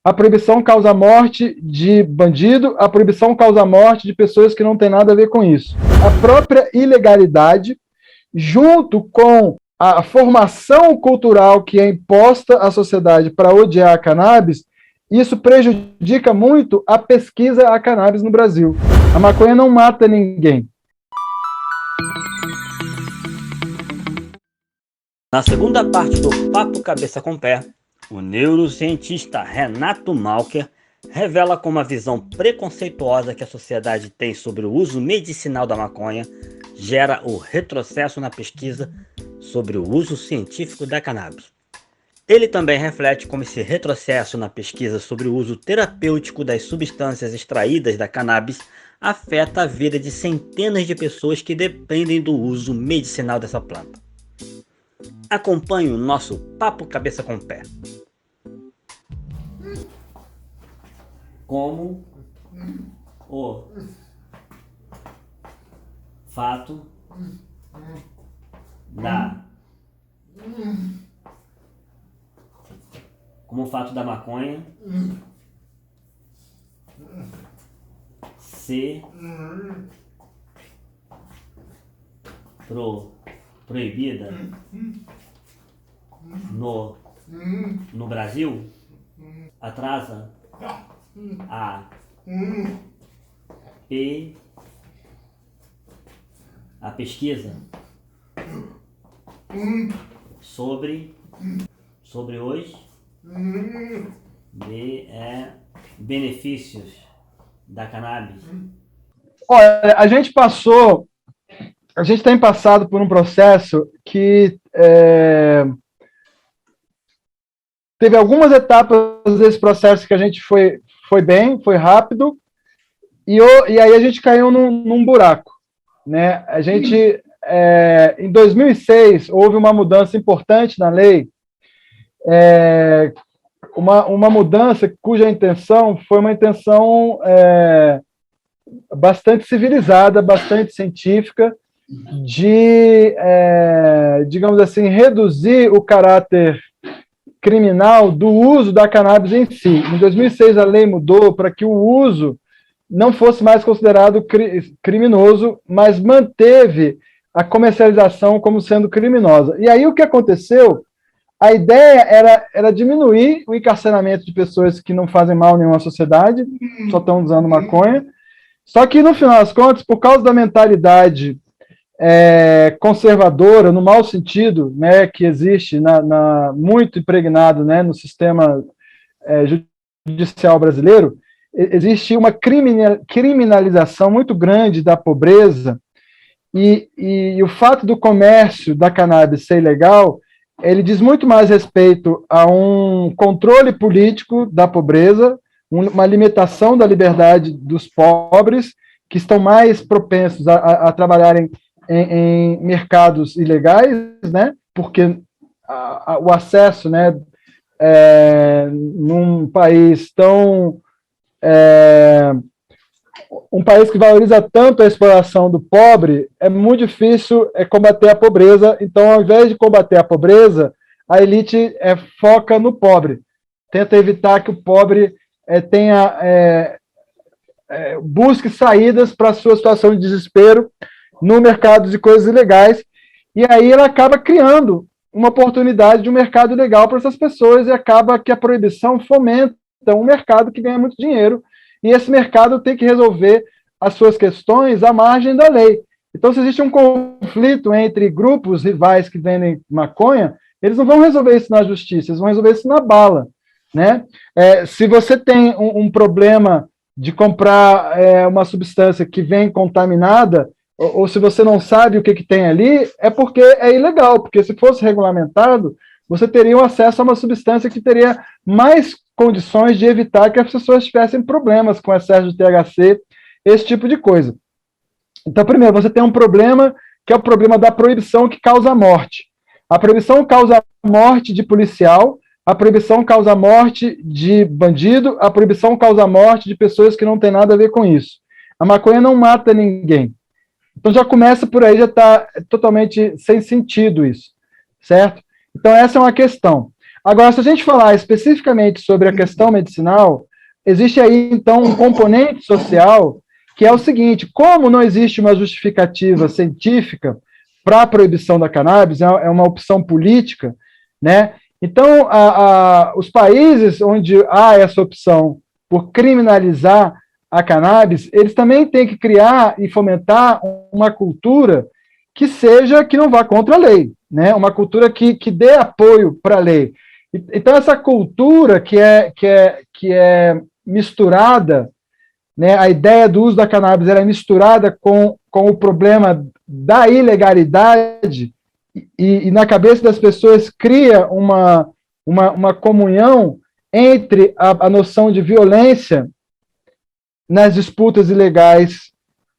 a proibição causa a morte de bandido, a proibição causa a morte de pessoas que não têm nada a ver com isso. A própria ilegalidade, junto com a formação cultural que é imposta à sociedade para odiar a cannabis, isso prejudica muito a pesquisa à cannabis no Brasil. A maconha não mata ninguém. Na segunda parte do Papo Cabeça com Pé, o neurocientista Renato Malcher revela como a visão preconceituosa que a sociedade tem sobre o uso medicinal da maconha gera o retrocesso na pesquisa sobre o uso científico da cannabis. Ele também reflete como esse retrocesso na pesquisa sobre o uso terapêutico das substâncias extraídas da cannabis afeta a vida de centenas de pessoas que dependem do uso medicinal dessa planta. Acompanhe o nosso Papo Cabeça com Pé. Como o fato da maconha ser proibida no Brasil atrasa a pesquisa sobre os benefícios da cannabis. Olha, a gente tem passado por um processo que teve algumas etapas desse processo que a gente foi bem, foi rápido, e aí a gente caiu num buraco, né? A gente, em 2006, houve uma mudança importante na lei, uma mudança cuja intenção foi uma intenção bastante civilizada, bastante científica, de, digamos assim, reduzir o caráter criminal do uso da cannabis em si. Em 2006, a lei mudou para que o uso não fosse mais considerado criminoso, mas manteve a comercialização como sendo criminosa. E aí o que aconteceu? A ideia era diminuir o encarceramento de pessoas que não fazem mal a nenhuma sociedade, só estão usando maconha. Só que, no final das contas, por causa da mentalidade conservadora, no mau sentido, né, que existe muito impregnado, né, no sistema judicial brasileiro, existe uma criminalização muito grande da pobreza, e o fato do comércio da cannabis ser ilegal, ele diz muito mais respeito a um controle político da pobreza, uma limitação da liberdade dos pobres, que estão mais propensos a trabalharem em mercados ilegais, né? Porque o acesso, né, num país tão... um país que valoriza tanto a exploração do pobre, é muito difícil combater a pobreza. Então, ao invés de combater a pobreza, a elite foca no pobre, tenta evitar que o pobre busque saídas para a sua situação de desespero no mercado de coisas ilegais, e aí ela acaba criando uma oportunidade de um mercado legal para essas pessoas, e acaba que a proibição fomenta um mercado que ganha muito dinheiro, e esse mercado tem que resolver as suas questões à margem da lei. Então, se existe um conflito entre grupos rivais que vendem maconha, eles não vão resolver isso na justiça, eles vão resolver isso na bala, né? Se você tem um problema de comprar uma substância que vem contaminada, ou se você não sabe o que tem ali, é porque é ilegal, porque se fosse regulamentado, você teria um acesso a uma substância que teria mais condições de evitar que as pessoas tivessem problemas com excesso de THC, esse tipo de coisa. Então, primeiro, você tem um problema, que é o problema da proibição que causa a morte. A proibição causa a morte de policial, a proibição causa a morte de bandido, a proibição causa a morte de pessoas que não têm nada a ver com isso. A maconha não mata ninguém. Então já começa por aí, já está totalmente sem sentido isso, certo? Então essa é uma questão. Agora, se a gente falar especificamente sobre a questão medicinal, existe aí, então, um componente social que é o seguinte: como não existe uma justificativa científica para a proibição da cannabis, é uma opção política, né? Então, os países onde há essa opção por criminalizar a cannabis, eles também têm que criar e fomentar uma cultura que não vá contra a lei, né? Uma cultura que dê apoio para a lei. Então, essa cultura que é misturada, né, a ideia do uso da cannabis é misturada com o problema da ilegalidade, e na cabeça das pessoas cria uma comunhão entre a noção de violência nas disputas ilegais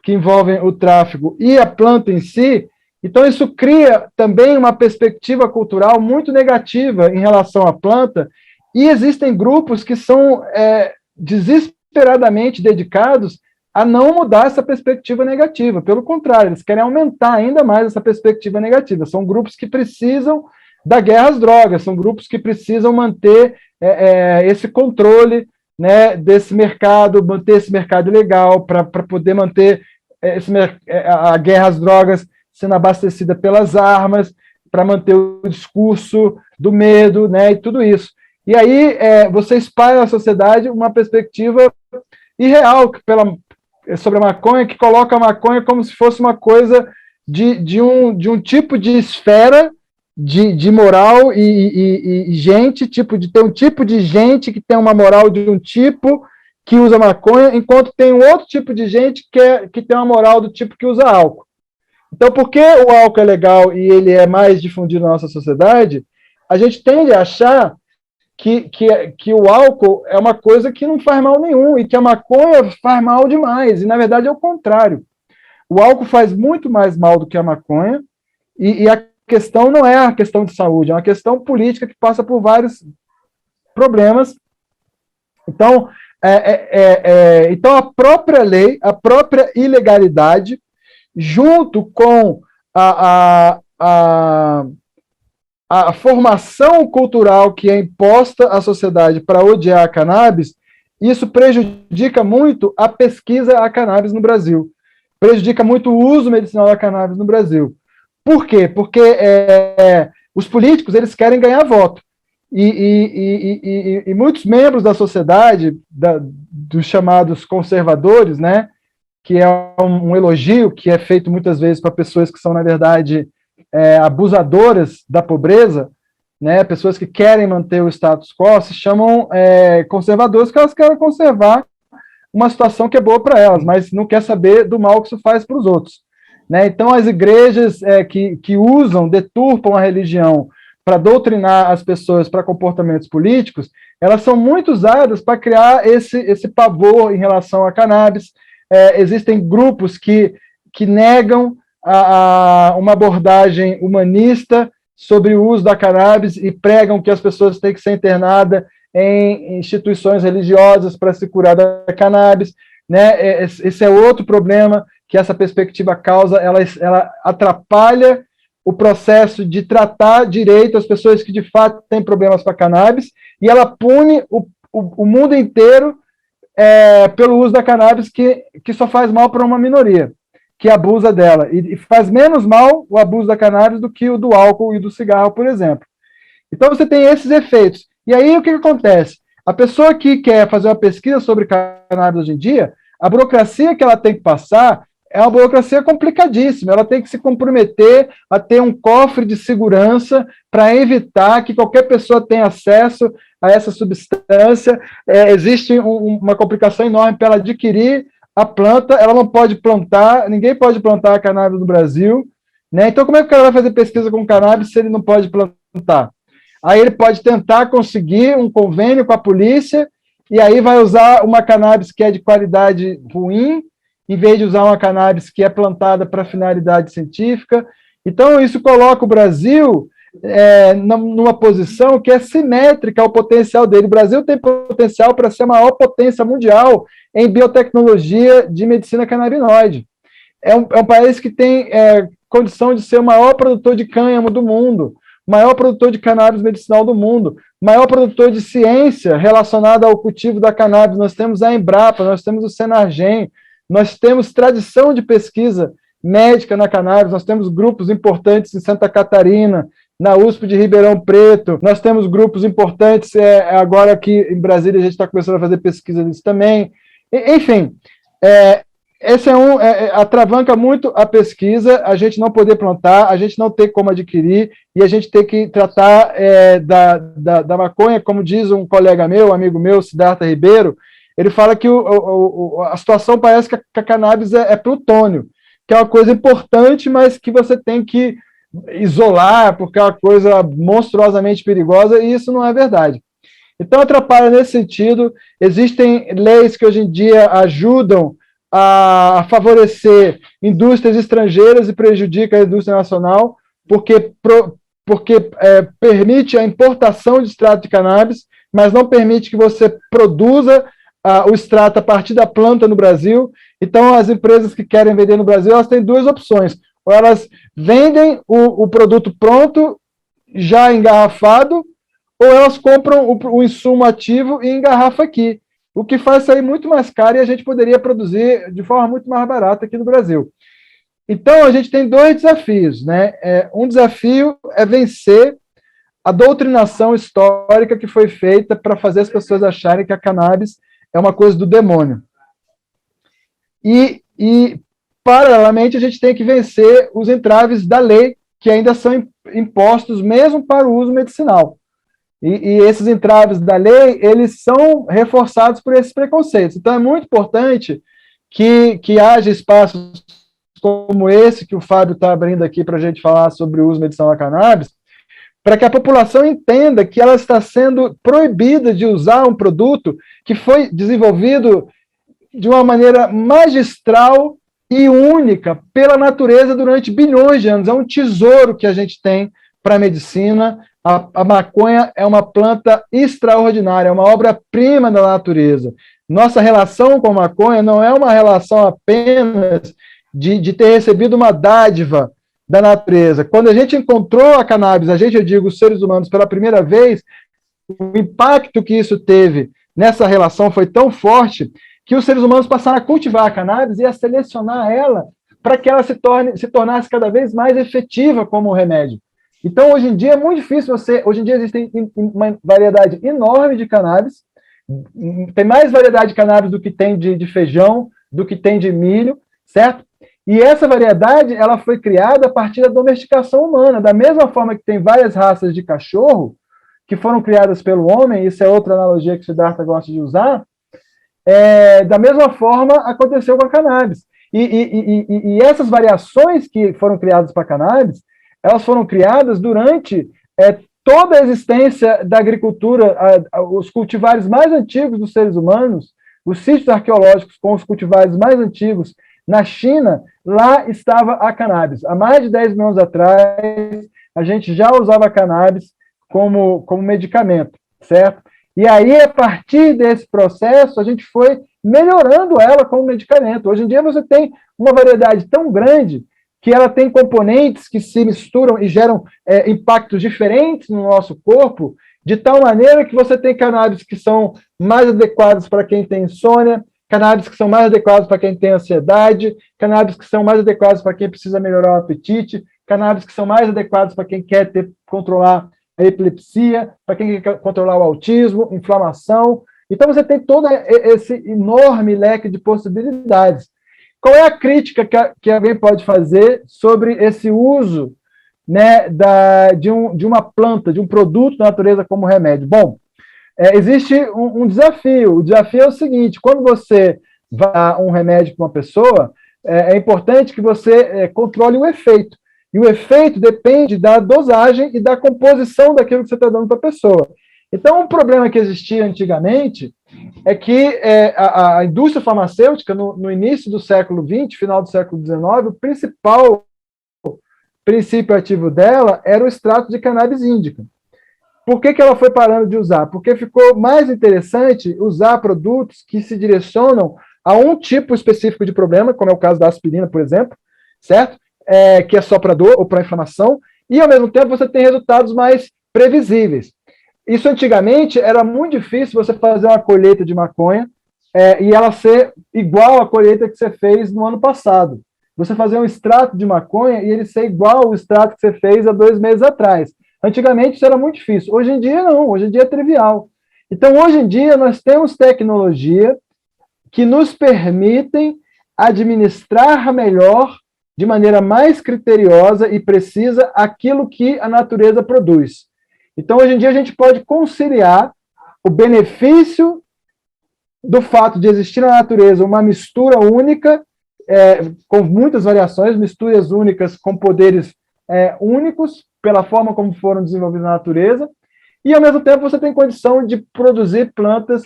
que envolvem o tráfico e a planta em si. Então, isso cria também uma perspectiva cultural muito negativa em relação à planta, e existem grupos que são desesperadamente dedicados a não mudar essa perspectiva negativa. Pelo contrário, eles querem aumentar ainda mais essa perspectiva negativa. São grupos que precisam da guerra às drogas, são grupos que precisam manter esse controle, né, desse mercado, manter esse mercado ilegal, para poder manter a guerra às drogas sendo abastecida pelas armas, para manter o discurso do medo, né, e tudo isso. E aí você espalha na sociedade uma perspectiva irreal sobre a maconha, que coloca a maconha como se fosse uma coisa de um tipo de esfera de moral e gente, tem um tipo de gente que tem uma moral de um tipo que usa maconha, enquanto tem um outro tipo de gente que tem uma moral do tipo que usa álcool. Então, porque o álcool é legal e ele é mais difundido na nossa sociedade, a gente tende a achar que o álcool é uma coisa que não faz mal nenhum e que a maconha faz mal demais. E, na verdade, é o contrário. O álcool faz muito mais mal do que a maconha, e a questão não é a questão de saúde, é uma questão política que passa por vários problemas. Então, então a própria lei, a própria ilegalidade, junto com a formação cultural que é imposta à sociedade para odiar a cannabis, isso prejudica muito a pesquisa a cannabis no Brasil, prejudica muito o uso medicinal da cannabis no Brasil. Por quê? Porque os políticos eles querem ganhar voto, e muitos membros da sociedade, dos chamados conservadores, né, que é um elogio que é feito muitas vezes para pessoas que são, na verdade, abusadoras da pobreza, né, pessoas que querem manter o status quo, se chamam conservadores, porque elas querem conservar uma situação que é boa para elas, mas não quer saber do mal que isso faz para os outros. Né? Então, as igrejas que deturpam a religião para doutrinar as pessoas para comportamentos políticos, elas são muito usadas para criar esse pavor em relação à cannabis. Existem grupos que negam uma abordagem humanista sobre o uso da cannabis e pregam que as pessoas têm que ser internadas em instituições religiosas para se curar da cannabis. Né? Esse é outro problema que essa perspectiva causa, ela atrapalha o processo de tratar direito as pessoas que de fato têm problemas com a cannabis, e ela pune o mundo inteiro pelo uso da cannabis, que só faz mal para uma minoria, que abusa dela, e faz menos mal o abuso da cannabis do que o do álcool e do cigarro, por exemplo. Então você tem esses efeitos. E aí o que acontece? A pessoa que quer fazer uma pesquisa sobre cannabis hoje em dia, a burocracia que ela tem que passar é uma burocracia complicadíssima. Ela tem que se comprometer a ter um cofre de segurança para evitar que qualquer pessoa tenha acesso a essa substância. Existe uma complicação enorme para ela adquirir a planta. Ela não pode plantar, ninguém pode plantar a cannabis no Brasil. Né? Então, como é que o cara vai fazer pesquisa com cannabis se ele não pode plantar? Aí ele pode tentar conseguir um convênio com a polícia, e aí vai usar uma cannabis que é de qualidade ruim, em vez de usar uma cannabis que é plantada para finalidade científica. Então, isso coloca o Brasil numa posição que é simétrica ao potencial dele. O Brasil tem potencial para ser a maior potência mundial em biotecnologia de medicina canabinoide. É um país que tem condição de ser o maior produtor de cânhamo do mundo, o maior produtor de cannabis medicinal do mundo. maior produtor de ciência relacionada ao cultivo da cannabis, nós temos a Embrapa, nós temos o Senargem, nós temos tradição de pesquisa médica na cannabis, nós temos grupos importantes em Santa Catarina, na USP de Ribeirão Preto, nós temos grupos importantes, agora aqui em Brasília a gente está começando a fazer pesquisa nisso também. Enfim, esse atravanca muito a pesquisa, a gente não poder plantar, a gente não ter como adquirir, e a gente ter que tratar da maconha, como diz um colega meu, amigo meu, Siddhartha Ribeiro, ele fala que a situação parece que a cannabis é plutônio, que é uma coisa importante, mas que você tem que isolar, porque é uma coisa monstruosamente perigosa, e isso não é verdade. Então, atrapalha nesse sentido. Existem leis que hoje em dia ajudam a favorecer indústrias estrangeiras e prejudica a indústria nacional, porque permite a importação de extrato de cannabis, mas não permite que você produza o extrato a partir da planta no Brasil. Então, as empresas que querem vender no Brasil, elas têm duas opções. Ou elas vendem o produto pronto, já engarrafado, ou elas compram o insumo ativo e engarrafa aqui, o que faz sair muito mais caro e a gente poderia produzir de forma muito mais barata aqui no Brasil. Então, a gente tem dois desafios, né? Um desafio é vencer a doutrinação histórica que foi feita para fazer as pessoas acharem que a cannabis é uma coisa do demônio. E paralelamente, a gente tem que vencer os entraves da lei, que ainda são impostos mesmo para o uso medicinal. E esses entraves da lei, eles são reforçados por esses preconceitos. Então, é muito importante que haja espaços como esse, que o Fábio está abrindo aqui para a gente falar sobre o uso medicinal da cannabis, para que a população entenda que ela está sendo proibida de usar um produto que foi desenvolvido de uma maneira magistral e única pela natureza durante bilhões de anos. É um tesouro que a gente tem para a medicina. A maconha é uma planta extraordinária, é uma obra-prima da natureza. Nossa relação com a maconha não é uma relação apenas de ter recebido uma dádiva da natureza. Quando a gente encontrou a cannabis, eu digo, os seres humanos, pela primeira vez, o impacto que isso teve nessa relação foi tão forte que os seres humanos passaram a cultivar a cannabis e a selecionar ela para que ela se tornasse cada vez mais efetiva como remédio. Então, hoje em dia, é muito difícil hoje em dia existe uma variedade enorme de cannabis, tem mais variedade de cannabis do que tem de feijão, do que tem de milho, certo? E essa variedade, ela foi criada a partir da domesticação humana, da mesma forma que tem várias raças de cachorro que foram criadas pelo homem, isso é outra analogia que o Siddhartha gosta de usar, da mesma forma aconteceu com a cannabis. E essas variações que foram criadas para a cannabis, elas foram criadas durante toda a existência da agricultura, os cultivares mais antigos dos seres humanos, os sítios arqueológicos com os cultivares mais antigos na China, lá estava a cannabis. Há mais de 10 mil anos atrás, a gente já usava a cannabis como medicamento, certo? E aí, a partir desse processo, a gente foi melhorando ela como medicamento. Hoje em dia, você tem uma variedade tão grande que ela tem componentes que se misturam e geram impactos diferentes no nosso corpo, de tal maneira que você tem cannabis que são mais adequados para quem tem insônia, cannabis que são mais adequados para quem tem ansiedade, cannabis que são mais adequados para quem precisa melhorar o apetite, cannabis que são mais adequados para quem quer controlar a epilepsia, para quem quer controlar o autismo, inflamação. Então, você tem todo esse enorme leque de possibilidades. Qual é a crítica que alguém pode fazer sobre esse uso, né, de uma planta, de um produto da natureza como remédio? Bom, existe um desafio. O desafio é o seguinte: quando você vai dar um remédio para uma pessoa, é importante que você controle o efeito. E o efeito depende da dosagem e da composição daquilo que você está dando para a pessoa. Então, um problema que existia antigamente é que a indústria farmacêutica, no início do século XX, final do século XIX, o principal princípio ativo dela era o extrato de cannabis índica. Por que ela foi parando de usar? Porque ficou mais interessante usar produtos que se direcionam a um tipo específico de problema, como é o caso da aspirina, por exemplo, certo? Que é só para dor ou para inflamação, e ao mesmo tempo você tem resultados mais previsíveis. isso antigamente era muito difícil você fazer uma colheita de maconha e ela ser igual à colheita que você fez no ano passado. Você fazer um extrato de maconha e ele ser igual ao extrato que você fez há 2 meses atrás. Antigamente isso era muito difícil. Hoje em dia não, hoje em dia é trivial. Então, hoje em dia, nós temos tecnologia que nos permitem administrar melhor, de maneira mais criteriosa e precisa, aquilo que a natureza produz. Então, hoje em dia, a gente pode conciliar o benefício do fato de existir na natureza uma mistura única, com muitas variações, misturas únicas com poderes únicos, pela forma como foram desenvolvidas na natureza, e, ao mesmo tempo, você tem condição de produzir plantas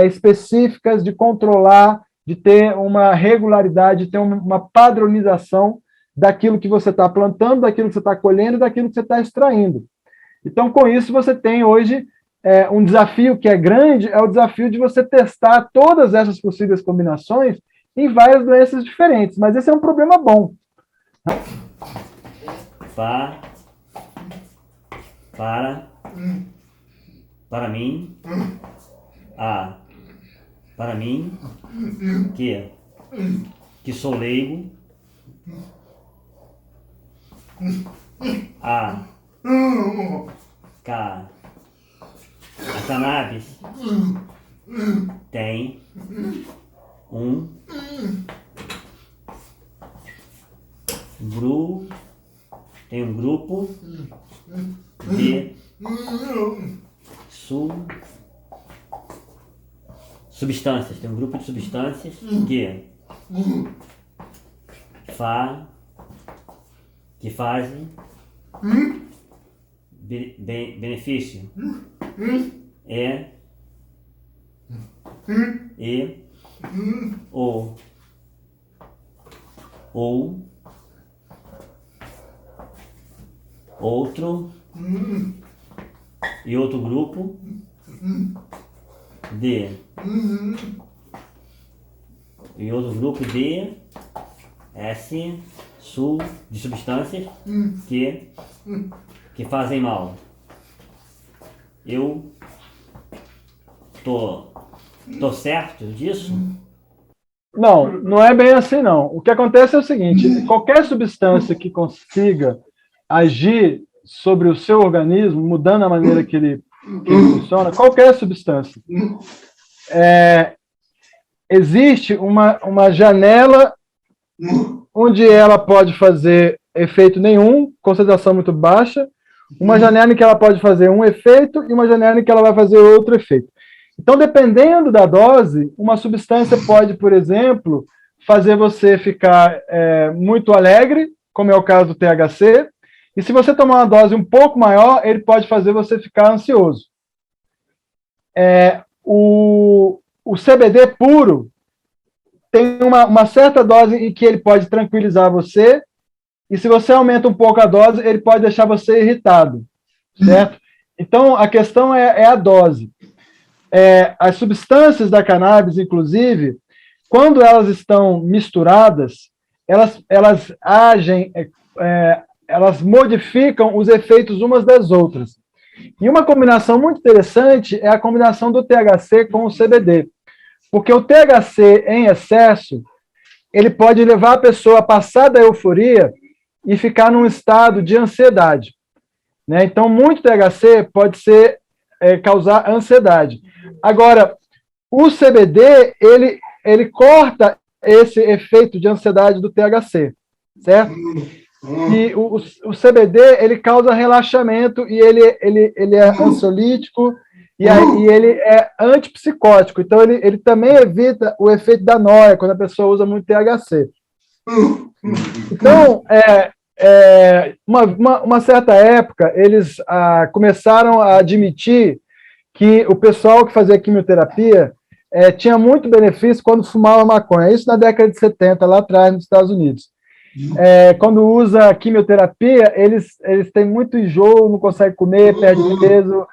específicas, de controlar, de ter uma regularidade, de ter uma padronização daquilo que você está plantando, daquilo que você está colhendo, daquilo que você está extraindo. Então, com isso, você tem hoje um desafio que é grande, é o desafio de você testar todas essas possíveis combinações em várias doenças diferentes, mas esse é um problema bom. Para mim, para mim, que sou leigo, a cannabis tem um grupo de substâncias, tem um grupo de substâncias que fazem benefício ou outro grupo de de substâncias que fazem mal. Eu tô certo disso? Não, não é bem assim, não. O que acontece é o seguinte, qualquer substância que consiga agir sobre o seu organismo, mudando a maneira que ele funciona, qualquer substância, existe uma janela onde ela pode fazer efeito nenhum, concentração muito baixa, uma janela em que ela pode fazer um efeito e uma janela em que ela vai fazer outro efeito. Então, dependendo da dose, uma substância pode, por exemplo, fazer você ficar muito alegre, como é o caso do THC, e se você tomar uma dose um pouco maior, ele pode fazer você ficar ansioso. O CBD puro tem uma certa dose em que ele pode tranquilizar você, e se você aumenta um pouco a dose, ele pode deixar você irritado, certo? Então, a questão é a dose. As substâncias da cannabis, inclusive, quando elas estão misturadas, elas agem, elas modificam os efeitos umas das outras. E uma combinação muito interessante é a combinação do THC com o CBD, porque o THC em excesso, ele pode levar a pessoa a passar da euforia e ficar num estado de ansiedade, né? Então, muito THC pode causar ansiedade. Agora, o CBD, ele corta esse efeito de ansiedade do THC, certo? E o CBD, ele causa relaxamento e ele é ansiolítico e ele é antipsicótico. Então, ele também evita o efeito da noia quando a pessoa usa muito THC. Então, uma certa época, eles começaram a admitir que o pessoal que fazia quimioterapia tinha muito benefício quando fumava maconha. Isso na década de 70, lá atrás, nos Estados Unidos. Quando usa quimioterapia, eles têm muito enjoo, não conseguem comer, perde peso,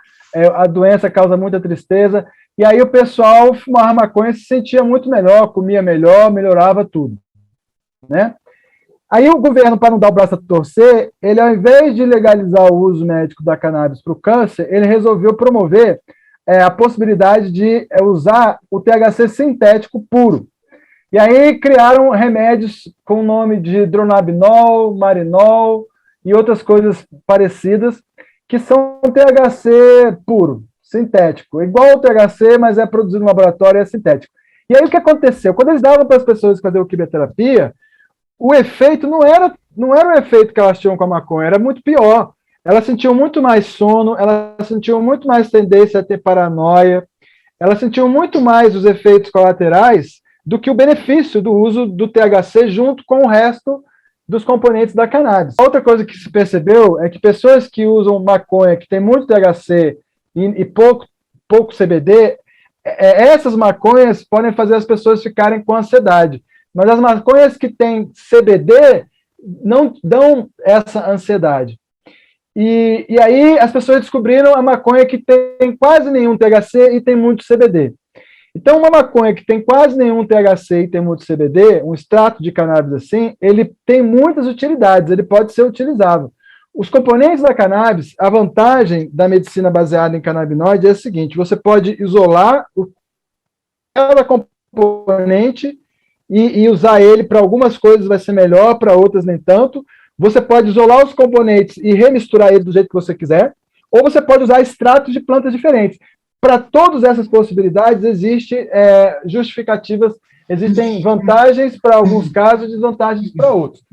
a doença causa muita tristeza, e aí o pessoal fumava maconha e se sentia muito melhor, comia melhor, melhorava tudo, né? Aí o governo, para não dar o braço a torcer, ele, ao invés de legalizar o uso médico da cannabis para o câncer, ele resolveu promover a possibilidade de usar o THC sintético puro. E aí criaram remédios com o nome de dronabinol, marinol e outras coisas parecidas, que são THC puro, sintético. Igual o THC, mas é produzido no laboratório e é sintético. E aí o que aconteceu? Quando eles davam para as pessoas fazer quimioterapia, o efeito não era o efeito que elas tinham com a maconha, era muito pior. Elas sentiam muito mais sono, elas sentiam muito mais tendência a ter paranoia, elas sentiam muito mais os efeitos colaterais do que o benefício do uso do THC junto com o resto dos componentes da cannabis. Outra coisa que se percebeu é que pessoas que usam maconha, que tem muito THC e pouco CBD, essas maconhas podem fazer as pessoas ficarem com ansiedade. Mas as maconhas que têm CBD não dão essa ansiedade. E aí as pessoas descobriram a maconha que tem quase nenhum THC e tem muito CBD. Então, uma maconha que tem quase nenhum THC e tem muito CBD, um extrato de cannabis assim, ele tem muitas utilidades, ele pode ser utilizável. Os componentes da cannabis, a vantagem da medicina baseada em canabinoide é a seguinte: você pode isolar cada componente e usar ele para algumas coisas vai ser melhor, para outras nem tanto. Você pode isolar os componentes e remisturar eles do jeito que você quiser, ou você pode usar extratos de plantas diferentes. Para todas essas possibilidades, existem justificativas, existem vantagens para alguns casos e desvantagens para outros.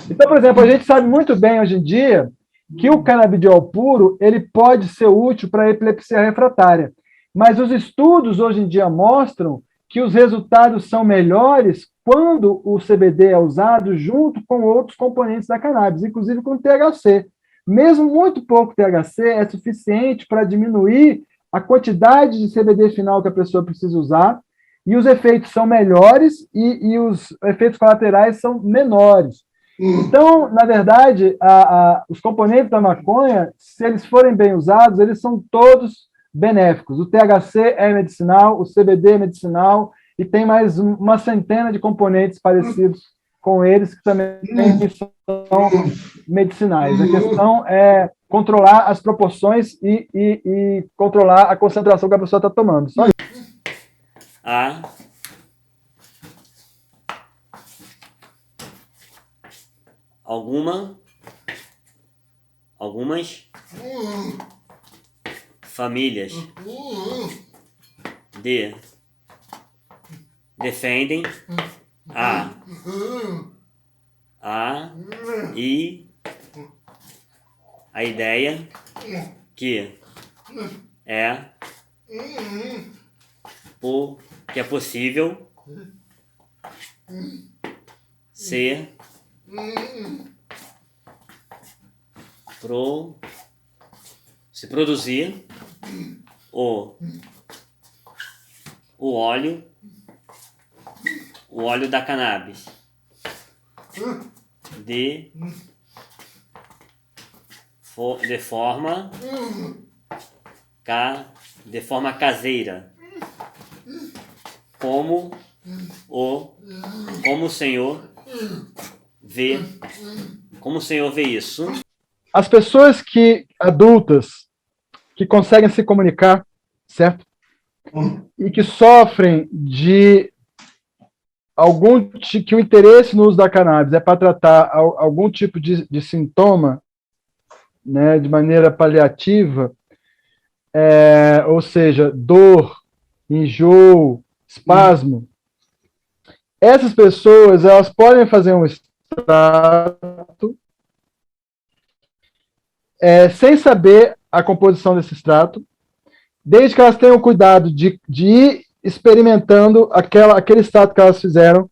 Então, por exemplo, a gente sabe muito bem hoje em dia que o canabidiol puro ele pode ser útil para a epilepsia refratária, mas os estudos hoje em dia mostram que os resultados são melhores quando o CBD é usado junto com outros componentes da cannabis, inclusive com THC. Mesmo muito pouco THC é suficiente para diminuir a quantidade de CBD final que a pessoa precisa usar, e os efeitos são melhores e os efeitos colaterais são menores. Então, na verdade, os componentes da maconha, se eles forem bem usados, eles são todos benéficos. O THC é medicinal, o CBD é medicinal, e tem mais uma centena de componentes parecidos com eles que também são medicinais. A questão é controlar as proporções e controlar a concentração que a pessoa está tomando. Só isso. Algumas famílias defendem a ideia que é possível se produzir o óleo da cannabis de forma caseira, como o senhor vê isso? As pessoas adultas que conseguem se comunicar, certo? E que sofrem de que o interesse no uso da cannabis é para tratar algum tipo de sintoma, né, de maneira paliativa, ou seja, dor, enjoo, espasmo. Essas pessoas, elas podem fazer um extrato sem saber a composição desse extrato, desde que elas tenham cuidado de ir experimentando aquele extrato que elas fizeram,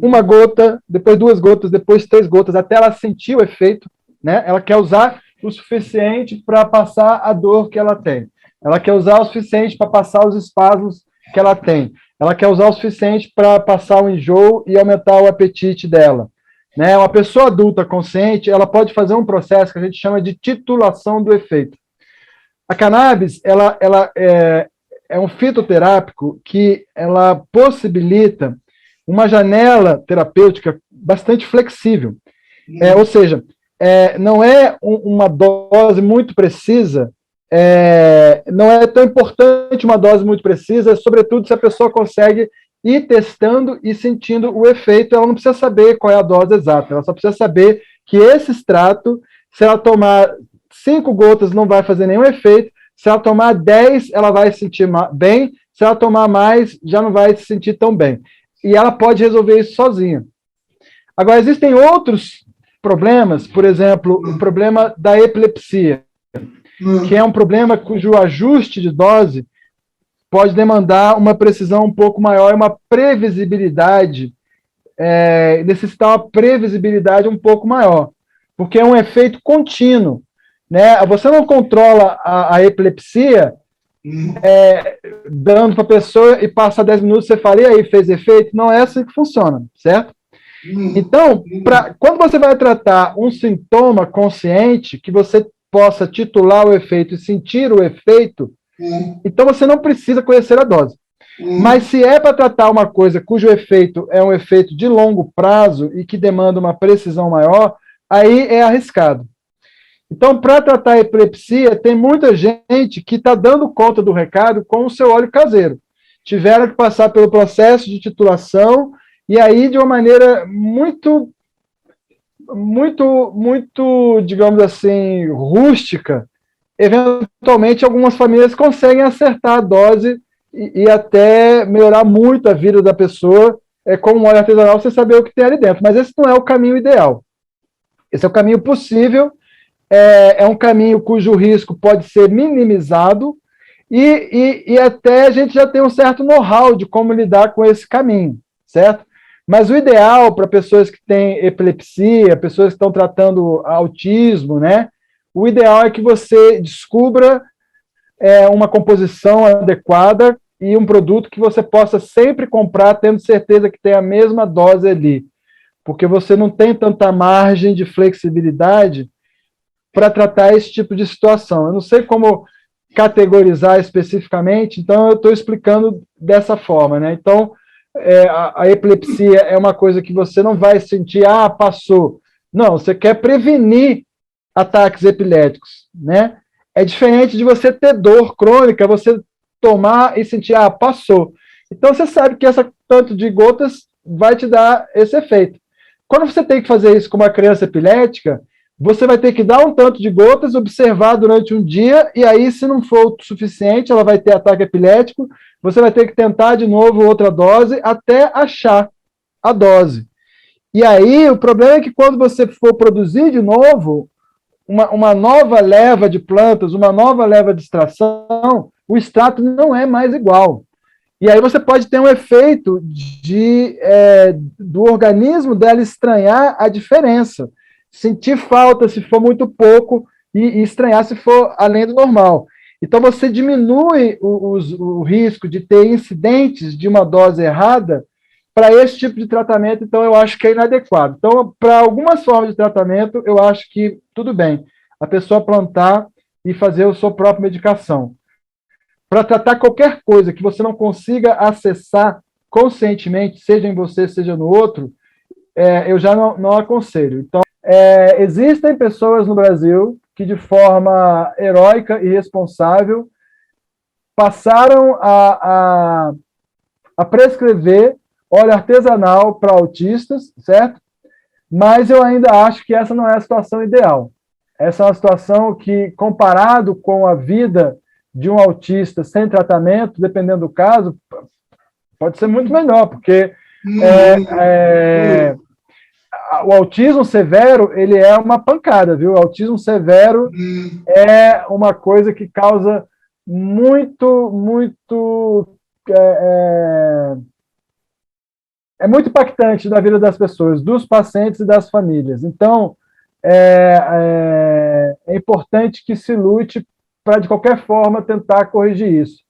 uma gota, depois 2 gotas, depois 3 gotas, até ela sentir o efeito, né? Ela quer usar o suficiente para passar a dor que ela tem. Ela quer usar o suficiente para passar os espasmos que ela tem. Ela quer usar o suficiente para passar o enjoo e aumentar o apetite dela. Né? Uma pessoa adulta consciente, ela pode fazer um processo que a gente chama de titulação do efeito. A cannabis, ela é um fitoterápico que ela possibilita uma janela terapêutica bastante flexível. Ou seja, não é uma dose muito precisa, não é tão importante uma dose muito precisa, sobretudo se a pessoa consegue ir testando e sentindo o efeito. Ela não precisa saber qual é a dose exata, ela só precisa saber que esse extrato, se ela tomar 5 gotas, não vai fazer nenhum efeito, se ela tomar 10, ela vai se sentir bem, se ela tomar mais, já não vai se sentir tão bem. E ela pode resolver isso sozinha. Agora, existem outros problemas, por exemplo, o problema da epilepsia, que é um problema cujo ajuste de dose pode demandar uma precisão um pouco maior, uma previsibilidade, necessitar uma previsibilidade um pouco maior, porque é um efeito contínuo, né? Você não controla a epilepsia dando para a pessoa e passa 10 minutos, você fala, e aí, fez efeito? Não é assim que funciona, certo? Então, quando você vai tratar um sintoma consciente, que você possa titular o efeito e sentir o efeito, então você não precisa conhecer a dose. Mas se é para tratar uma coisa cujo efeito é um efeito de longo prazo e que demanda uma precisão maior, aí é arriscado. Então, para tratar a epilepsia, tem muita gente que está dando conta do recado com o seu óleo caseiro. Tiveram que passar pelo processo de titulação e aí, de uma maneira muito, digamos assim, rústica, eventualmente algumas famílias conseguem acertar a dose e até melhorar muito a vida da pessoa. Com um óleo artesanal, você saber o que tem ali dentro. Mas esse não é o caminho ideal. Esse é o caminho possível, é um caminho cujo risco pode ser minimizado e até a gente já tem um certo know-how de como lidar com esse caminho, certo? Mas o ideal para pessoas que têm epilepsia, pessoas que estão tratando autismo, né? O ideal é que você descubra uma composição adequada e um produto que você possa sempre comprar, tendo certeza que tem a mesma dose ali, porque você não tem tanta margem de flexibilidade para tratar esse tipo de situação. Eu não sei como categorizar especificamente, então eu estou explicando dessa forma, né? Então, a epilepsia é uma coisa que você não vai sentir, passou. Não, você quer prevenir ataques epiléticos, né? É diferente de você ter dor crônica, você tomar e sentir, passou. Então, você sabe que esse tanto de gotas vai te dar esse efeito. Quando você tem que fazer isso com uma criança epilética, você vai ter que dar um tanto de gotas, observar durante um dia, e aí, se não for o suficiente, ela vai ter ataque epilético, você vai ter que tentar de novo outra dose, até achar a dose. E aí, o problema é que quando você for produzir de novo, uma nova leva de plantas, uma nova leva de extração, o extrato não é mais igual. E aí você pode ter um efeito do organismo dela estranhar a diferença, sentir falta se for muito pouco e estranhar se for além do normal. Então você diminui o risco de ter incidentes de uma dose errada para esse tipo de tratamento, então eu acho que é inadequado. Então, para algumas formas de tratamento, eu acho que tudo bem a pessoa plantar e fazer a sua própria medicação. Para tratar qualquer coisa que você não consiga acessar conscientemente, seja em você, seja no outro, eu já não aconselho. Então, existem pessoas no Brasil que, de forma heróica e responsável, passaram a prescrever óleo artesanal para autistas, certo? Mas eu ainda acho que essa não é a situação ideal. Essa é uma situação que, comparado com a vida de um autista sem tratamento, dependendo do caso, pode ser muito melhor, porque o autismo severo, ele é uma pancada, viu? O autismo severo é uma coisa que causa muito impactante na vida das pessoas, dos pacientes e das famílias. Então, é importante que se lute para, de qualquer forma, tentar corrigir isso.